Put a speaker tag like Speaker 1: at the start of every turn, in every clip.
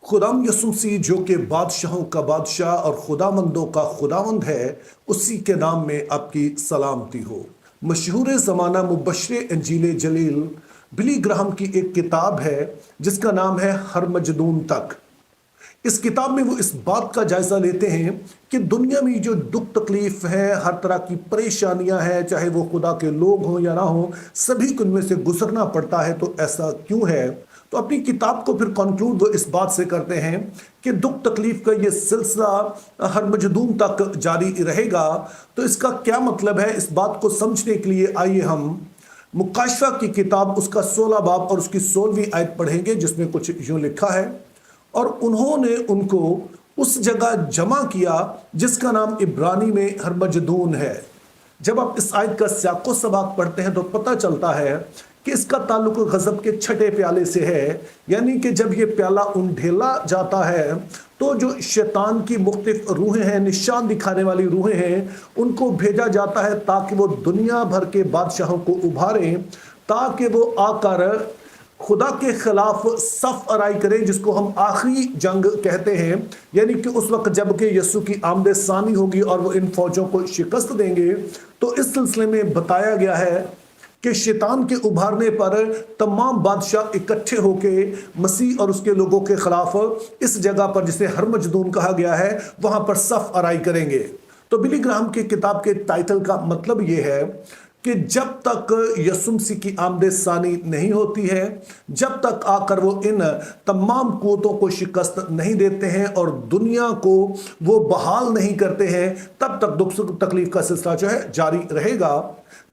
Speaker 1: खुदाम यसुमसी जो कि बादशाहों का बादशाह और खुदामंदों का खुदावंद है, उसी के नाम में आपकी सलामती हो। मशहूर ज़माना मुबश्शिर इंजील जलील बिली ग्राहम की एक किताब है जिसका नाम है हर मजदून तक। इस किताब में वो इस बात का जायजा लेते हैं कि दुनिया में जो दुख तकलीफ है, हर तरह की परेशानियां हैं, चाहे वो खुदा के लोग हों या ना हो, सभी को उनमें से गुजरना पड़ता है। तो ऐसा क्यों है? तो अपनी किताब को फिर कंक्लूड वो इस बात से करते हैं कि दुख तकलीफ का ये सिलसिला हर मजदूम तक जारी रहेगा। तो इसका क्या मतलब है? इस बात को समझने के लिए आइए हम मुकाशफा की किताब उसका 16 बाब और उसकी 16वीं आयत पढ़ेंगे, जिसमें कुछ यूं लिखा है, और उन्होंने उनको उस जगह जमा किया जिसका नाम इब्रानी में हर मजदून है। जब आप इस आयत का सियाको सबाक पढ़ते हैं तो पता चलता है कि इसका ताल्लुक गजब के छठे प्याले से है, यानी कि जब ये प्याला उंडेला जाता है तो जो शैतान की मुख्तलिफ रूहें हैं, निशान दिखाने वाली रूहें हैं, उनको भेजा जाता है ताकि वो दुनिया भर के बादशाहों को उभारें, ताकि वो आकर खुदा के खिलाफ सफ अराई करें, जिसको हम आखिरी जंग कहते हैं। यानी कि उस वक्त जबकि यीशु की आमद सानी होगी और वो इन फौजों को शिकस्त देंगे। तो इस सिलसिले में बताया गया है कि शैतान के उभारने पर तमाम बादशाह इकट्ठे होके मसीह और उसके लोगों के खिलाफ इस जगह पर, जिसे हर मजदून कहा गया है, वहां पर सफ अराई करेंगे। तो बिली ग्राहम की किताब के टाइटल का मतलब ये है कि जब तक यसुम मसीह की आमद सानी नहीं होती है, जब तक आकर वो इन तमाम कुव्वतों को शिकस्त नहीं देते हैं और दुनिया को वो बहाल नहीं करते हैं, तब तक दुख सुख तकलीफ का सिलसिला जो है जारी रहेगा।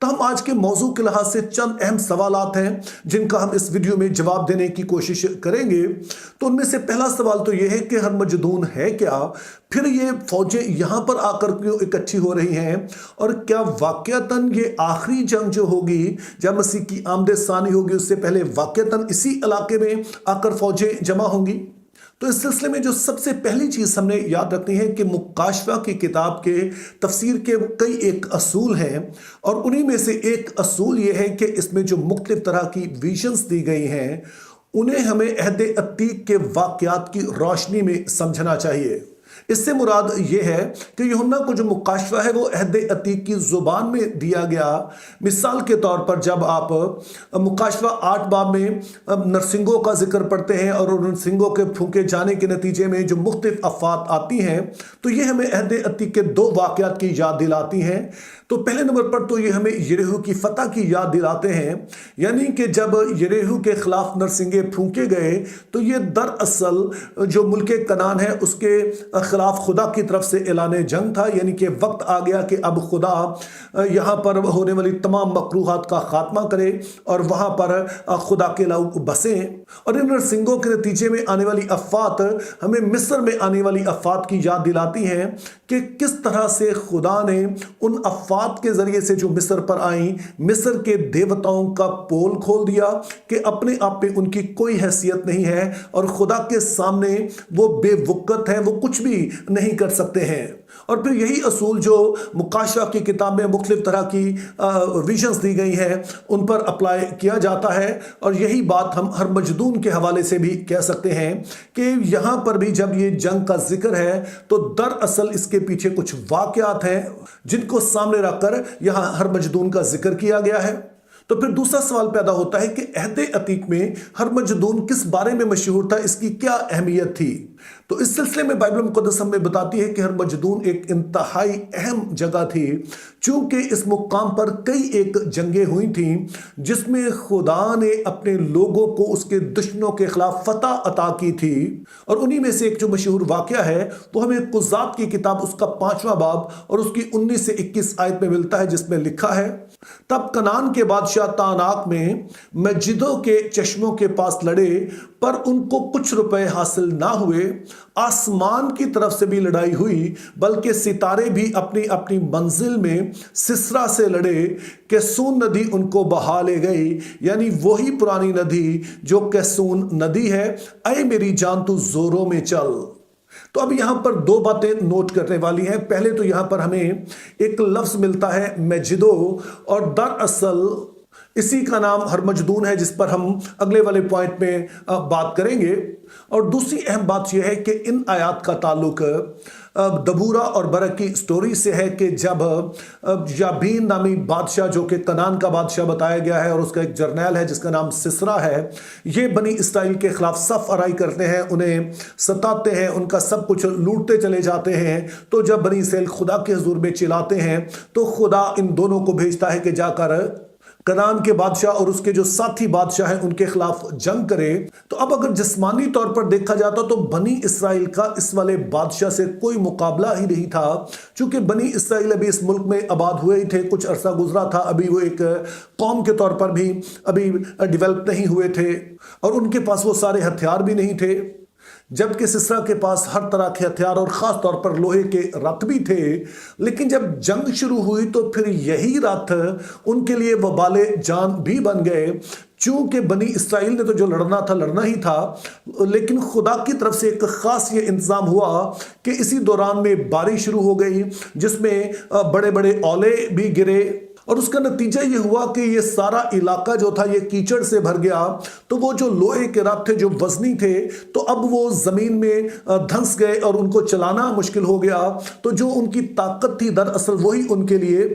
Speaker 1: तो हम आज के मौजू के लिहाज से चंद अहम सवालात हैं जिनका हम इस वीडियो में जवाब देने की कोशिश करेंगे। तो उनमें से पहला सवाल तो यह है कि हर मजदून है क्या? फिर ये फौजें यहां पर आकर क्यों इकट्ठी हो रही हैं? और क्या वाकयातन ये आखिरी जंग जो होगी, जब मसीह की आमद सानी होगी, उससे पहले वाकयातन इसी इलाके में आकर फौजें जमा होंगी? तो इस सिलसिले में जो सबसे पहली चीज हमने याद रखनी है कि मुकाशफा की किताब के तफसीर के कई एक असूल हैं, और उन्हीं में से एक असूल ये है कि इसमें जो मुख्तलिफ तरह की विजन्स दी गई हैं, उन्हें हमें अहद अतीक के वाकयात की रोशनी में समझना चाहिए। इससे मुराद ये है कि यूहन्ना को जो मुकाशफा है वो अहद अतीक की जुबान में दिया गया। मिसाल के तौर पर जब आप मुकाशफा 8 बाब में नरसिंगों का जिक्र पढ़ते हैं और उन नरसिंगों के फूंके जाने के नतीजे में जो मुख्तलिफ अफवात आती हैं, तो ये हमें अहद अतीक के 2 वाकयात की याद दिलाती हैं। तो पहले नंबर पर तो ये हमें यरीहो की फतह की याद दिलाते हैं, यानी कि जब यरीहो के खिलाफ नरसिंगे फूंके गए तो ये दरअसल जो मुल्के कनान है उसके खिलाफ खुदा की तरफ से ऐलान जंग था। यानी कि वक्त आ गया कि अब खुदा यहाँ पर होने वाली तमाम मकरूहात का खात्मा करे और वहाँ पर खुदा के लोग बसें। और इन नरसिंगों के नतीजे में आने वाली अफवात हमें मिस्र में आने वाली अफवात की याद दिलाती हैं कि किस तरह से खुदा ने उन अफवात के जरिए से जो मिस्र पर आई, मिस्र के देवताओं का पोल खोल दिया कि अपने आप में उनकी कोई हैसियत नहीं है और खुदा के सामने वो बेवकत है, वो कुछ भी नहीं कर सकते हैं। और फिर यही असूल जो मुकाशफा की किताब में मुख्तलिफ तरह की विजन्स दी गई हैं, उन पर अप्लाई किया जाता है। और यही बात हम हर मजदून के हवाले से भी कह सकते हैं कि यहाँ पर भी जब ये जंग का जिक्र है तो दरअसल इसके पीछे कुछ वाकयात हैं जिनको सामने रखकर यहाँ हर मजदून का जिक्र किया गया है। तो फिर दूसरा सवाल पैदा होता है कि अहद अतीक में हर मजदून किस बारे में मशहूर था, इसकी क्या अहमियत थी? तो इस सिलसिले में बाइबल मुक़द्दस हमें बताती है कि हर मजदून एक इंतहाई अहम जगह थी, चूंकि इस मुकाम पर कई एक जंगें हुई थीं जिसमें खुदा ने अपने लोगों को उसके दुश्मनों के खिलाफ फतह अता की थी। और उन्हीं में से एक जो मशहूर वाकया है वो हमें कुज़ात की किताब उसका 5वां बाब और उसकी 19 से 21 आयत में मिलता है, जिसमें लिखा है, तब कनान के बादशाह तानाक में मस्जिदों के चश्मों के पास लड़े, पर उनको कुछ रुपए हासिल ना हुए। आसमान की तरफ से भी लड़ाई हुई, बल्कि सितारे भी अपनी अपनी मंजिल में सिसरा से लड़े। कैसून नदी उनको बहा ले गई, यानी वही पुरानी नदी जो कैसून नदी है। ऐ मेरी जान तू जोरों में चल। तो अब यहां पर 2 बातें नोट करने वाली हैं। पहले तो यहां पर हमें एक लफ्ज मिलता है मस्जिदों, और दरअसल इसी का नाम हरमजदून है, जिस पर हम अगले वाले पॉइंट में बात करेंगे। और दूसरी अहम बात यह है कि इन आयात का ताल्लुक दबूरा और बरक की स्टोरी से है कि जब याबीन नामी बादशाह, जो कि कनान का बादशाह बताया गया है, और उसका एक जर्नैल है जिसका नाम सिसरा है, ये बनी इसराइल के खिलाफ सफ आराई करते हैं, उन्हें सताते हैं, उनका सब कुछ लूटते चले जाते हैं। तो जब बनी इसराइल खुदा के हुजूर में चिल्लाते हैं तो खुदा इन दोनों को भेजता है कि जाकर कनान के बादशाह और उसके जो साथी बादशाह हैं उनके खिलाफ जंग करे। तो अब अगर जिस्मानी तौर पर देखा जाता तो बनी इसराइल का इस वाले बादशाह से कोई मुकाबला ही नहीं था, क्योंकि बनी इसराइल अभी इस मुल्क में आबाद हुए ही थे, कुछ अरसा गुजरा था, अभी वो एक कौम के तौर पर भी अभी डेवलप नहीं हुए थे, और उनके पास वो सारे हथियार भी नहीं थे। जबकि सिसरा के पास हर तरह के हथियार और ख़ास तौर पर लोहे के रथ भी थे। लेकिन जब जंग शुरू हुई तो फिर यही रथ उनके लिए वबाले जान भी बन गए, चूंकि बनी इसराइल ने तो जो लड़ना था लड़ना ही था, लेकिन खुदा की तरफ से एक ख़ास ये इंतज़ाम हुआ कि इसी दौरान में बारिश शुरू हो गई, जिसमें बड़े बड़े ओले भी गिरे, और उसका नतीजा ये हुआ कि ये सारा इलाका जो था ये कीचड़ से भर गया। तो वो जो लोहे के रथ थे जो वजनी थे, तो अब वो जमीन में धंस गए और उनको चलाना मुश्किल हो गया। तो जो उनकी ताकत थी दरअसल वही उनके लिए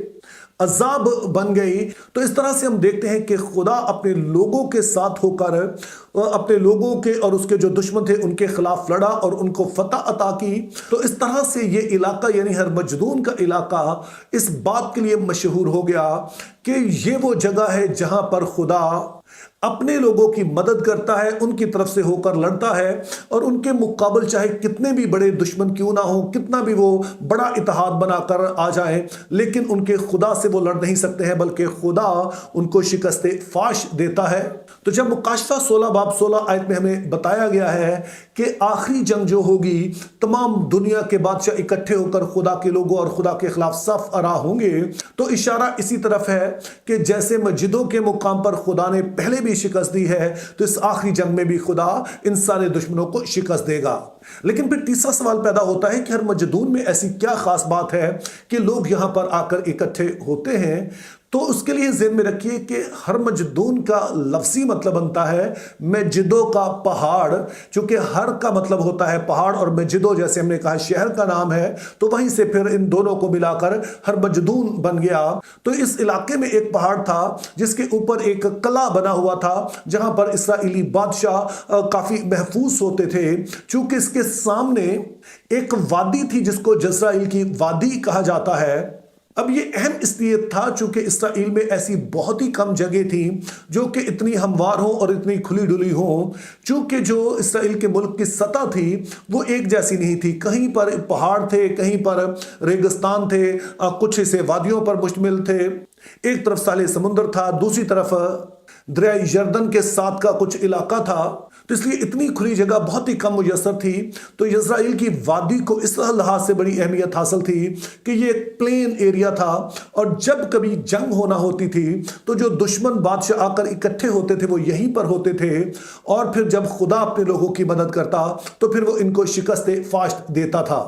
Speaker 1: अजाब बन गई। तो इस तरह से हम देखते हैं कि खुदा अपने लोगों के साथ होकर अपने लोगों के और उसके जो दुश्मन थे उनके खिलाफ लड़ा और उनको फतह अता की। तो इस तरह से ये इलाका यानी हरमजदून का इलाका इस बात के लिए मशहूर हो गया कि ये वो जगह है जहां पर खुदा अपने लोगों की मदद करता है, उनकी तरफ से होकर लड़ता है, और उनके मुकाबल चाहे कितने भी बड़े दुश्मन क्यों ना हो, कितना भी वो बड़ा इत्तेहाद बनाकर आ जाए, लेकिन उनके खुदा से वो लड़ नहीं सकते हैं, बल्कि खुदा उनको शिकस्त फाश देता है। तो जब मुकाशफा 16 बाब 16 आयत में हमें बताया गया है कि आखिरी जंग जो होगी, तमाम दुनिया के बादशाह इकट्ठे होकर खुदा के लोगों और खुदा के खिलाफ सफ आरा होंगे, तो इशारा इसी तरफ है कि जैसे मस्जिदों के मुकाम पर खुदा ने पहले भी शिकस्त दी है, तो इस आखिरी जंग में भी खुदा इन सारे दुश्मनों को शिकस्त देगा। लेकिन फिर तीसरा सवाल पैदा होता है कि हरमजदून में ऐसी क्या खास बात है कि लोग यहां पर आकर इकट्ठे होते हैं। तो उसके लिए ज़हन में रखिए कि हरमजदून का लफ्ज़ी मतलब बनता है मस्जिदों का पहाड़, चूंकि हर का मतलब होता है पहाड़ और मस्जिदों जैसे हमने कहा शहर का नाम है, तो वहीं से फिर इन दोनों को मिलाकर हरमजदून बन गया। तो इस इलाके में एक पहाड़ था जिसके ऊपर एक किला बना हुआ था, जहां पर इसराइली बादशाह काफ़ी महफूज होते थे, चूंकि इसके सामने एक वादी थी जिसको जज़राइल की वादी कहा जाता है। अब ये अहम इसलिए था चूंकि इसराइल में ऐसी बहुत ही कम जगह थी जो कि इतनी हमवार हो और इतनी खुली डुली हो, चूंकि जो इसराइल के मुल्क की सतह थी वो एक जैसी नहीं थी। कहीं पर पहाड़ थे, कहीं पर रेगिस्तान थे, कुछ हिस्से वादियों पर मुश्तमिल थे, एक तरफ साले समुंदर था, दूसरी तरफ दरिया यर्दन के साथ का कुछ इलाका था। तो इसलिए इतनी खुली जगह बहुत ही कम मुयसर थी। तो इजराइल की वादी को इस लिहाज से बड़ी अहमियत हासिल थी कि ये एक प्लेन एरिया था, और जब कभी जंग होना होती थी तो जो दुश्मन बादशाह आकर इकट्ठे होते थे वो यहीं पर होते थे, और फिर जब खुदा अपने लोगों की मदद करता तो फिर वो इनको शिकस्त फाश देता था।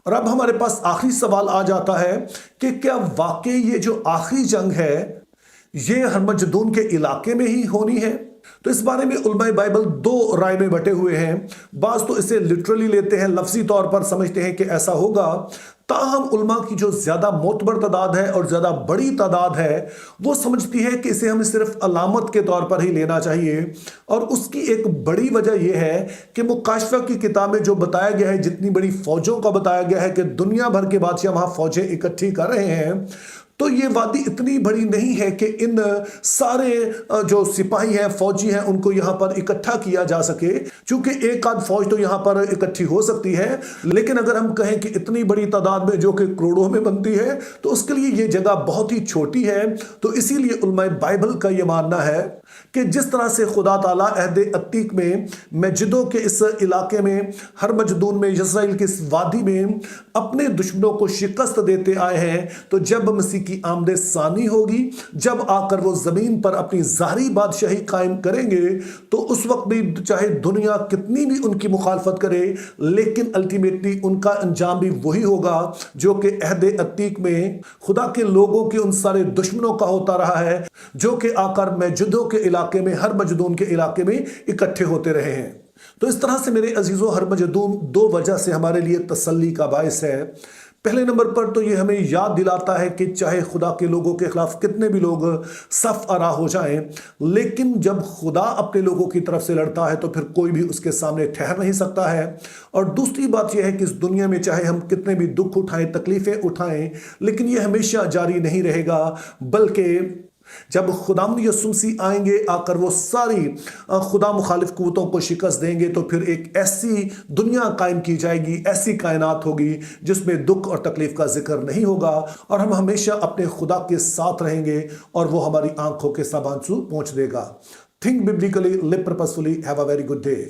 Speaker 1: और अब हमारे पास आखिरी सवाल आ जाता है कि क्या वाकई ये जो आखिरी जंग है ये हरमजदून के इलाके में ही होनी है? तो इस बारे में उलमाए बाइबल दो राय में बटे हुए हैं। बाज़ तो इसे लिटरली लेते हैं, लफ्जी तौर पर समझते हैं कि ऐसा होगा, ताहम उलमा की जो ज़्यादा मोतबर तादाद है और ज़्यादा बड़ी तादाद है वो समझती है कि इसे हमें सिर्फ अलामत के तौर पर ही लेना चाहिए। और उसकी एक बड़ी वजह यह है कि मुकाशफा की किताब में जो बताया गया है, जितनी बड़ी फ़ौजों का बताया गया है कि दुनिया भर के बादशाह वहाँ फ़ौजें इकट्ठी कर रहे हैं, तो ये वादी इतनी बड़ी नहीं है कि इन सारे जो सिपाही हैं, फौजी हैं, उनको यहाँ पर इकट्ठा किया जा सके। क्योंकि एक आध फौज तो यहाँ पर इकट्ठी हो सकती है, लेकिन अगर हम कहें कि इतनी बड़ी तादाद में जो कि करोड़ों में बनती है, तो उसके लिए ये जगह बहुत ही छोटी है। तो इसीलिए उलमाए बाइबल का ये मानना है کہ جس طرح سے خدا تعالیٰ عہد عتیق میں مجدوں کے اس علاقے میں ہر مجدون میں یزرائیل کے اس وادی میں اپنے دشمنوں کو شکست دیتے آئے ہیں، تو جب مسیح کی آمد ثانی ہوگی، جب آ کر وہ زمین پر اپنی ظاہری بادشاہی قائم کریں گے، تو اس وقت بھی چاہے دنیا کتنی بھی ان کی مخالفت کرے، لیکن الٹیمیٹلی ان کا انجام بھی وہی ہوگا جو کہ عہد عتیق میں خدا کے لوگوں کے ان سارے دشمنوں کا ہوتا رہا ہے، جو کہ آ کر مجدوں کے علاقے میں، ہر مجدون کے علاقے میں اکٹھے ہوتے رہے ہیں۔ تو اس طرح سے میرے عزیزوں، ہر مجدون دو وجہ سے ہمارے لیے تسلی کا باعث ہے۔ پہلے نمبر پر تو یہ ہمیں یاد دلاتا ہے کہ چاہے خدا کے لوگوں کے خلاف کتنے بھی لوگ صف آرا ہو جائیں، لیکن جب خدا اپنے لوگوں کی طرف سے لڑتا ہے تو پھر کوئی بھی اس کے سامنے ٹھہر نہیں سکتا ہے۔ اور دوسری بات یہ ہے کہ اس دنیا میں چاہے ہم کتنے بھی دکھ اٹھائیں، تکلیفیں اٹھائیں، لیکن یہ ہمیشہ جاری نہیں رہے گا، بلکہ جب خداوند یسوع مسیح آئیں گے، آ کر وہ ساری خدا مخالف قوتوں کو شکست دیں گے، تو پھر ایک ایسی دنیا قائم کی جائے گی، ایسی کائنات ہوگی جس میں دکھ اور تکلیف کا ذکر نہیں ہوگا، اور ہم ہمیشہ اپنے خدا کے ساتھ رہیں گے، اور وہ ہماری آنکھوں کے سامنے پہنچ دے گا۔ Think biblically, live purposefully, have a very good day.